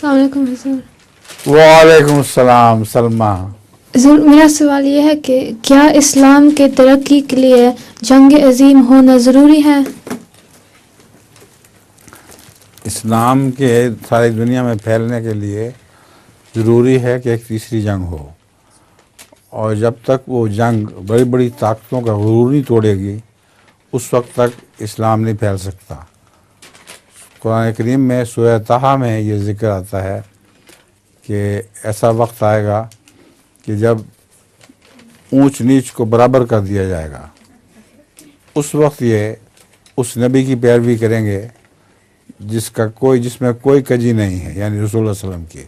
السلام علیکم حضور. وعلیکم السلام سلمہ. حضور میرا سوال یہ ہے کہ کیا اسلام کے ترقی کے لیے جنگ عظیم ہونا ضروری ہے؟ اسلام کے ساری دنیا میں پھیلنے کے لیے ضروری ہے کہ ایک تیسری جنگ ہو، اور جب تک وہ جنگ بڑی بڑی طاقتوں کا غرور نہیں توڑے گی اس وقت تک اسلام نہیں پھیل سکتا. قرآن کریم میں سورہ طٰہٰ میں یہ ذکر آتا ہے کہ ایسا وقت آئے گا کہ جب اونچ نیچ کو برابر کر دیا جائے گا. اس وقت یہ اس نبی کی پیروی کریں گے جس میں کوئی کجی نہیں ہے، یعنی رسول اللہ علیہ وسلم کی.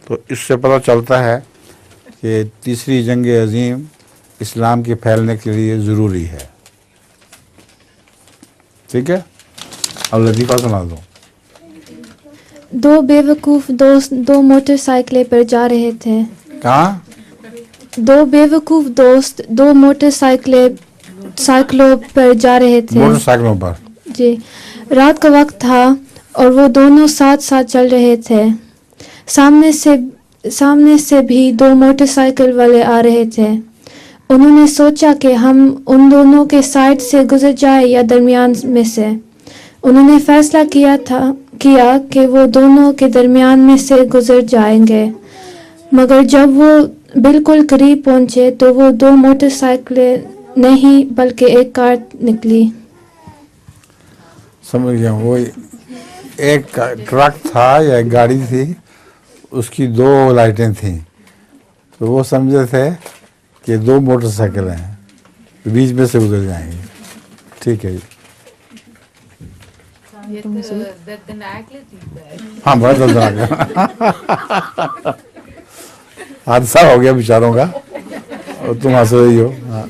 تو اس سے پتہ چلتا ہے کہ تیسری جنگ عظیم اسلام کے پھیلنے کے لیے ضروری ہے. ٹھیک ہے، اب لطیفہ سنا دو. دو بے وقوف دوست دو موٹر سائیکلیں پر جا رہے تھے. کہاں؟ دو بے وقوف دوست دو موٹر سائیکلوں پر جا رہے تھے. موٹر سائیکلوں پر. جی. رات کا وقت تھا اور وہ دونوں ساتھ ساتھ چل رہے تھے. سامنے سے بھی دو موٹر سائیکل والے آ رہے تھے. انہوں نے سوچا کہ ہم ان دونوں کے سائڈ سے گزر جائیں یا درمیان میں سے. انہوں نے فیصلہ کیا کہ وہ دونوں کے درمیان میں سے گزر جائیں گے، مگر جب وہ بالکل قریب پہنچے تو وہ دو موٹر سائیکلیں نہیں بلکہ ایک کار نکلی. سمجھ گیا. وہ ایک ٹرک تھا یا ایک گاڑی تھی، اس کی دو لائٹیں تھیں، تو وہ سمجھے تھے کہ دو موٹر سائیکل ہیں، بیچ میں سے گزر جائیں گے. ٹھیک ہے جی. ہاں بہت دردناک حادثہ ہو گیا بیچاروں کا، اور تم ہنس رہی ہو. ہاں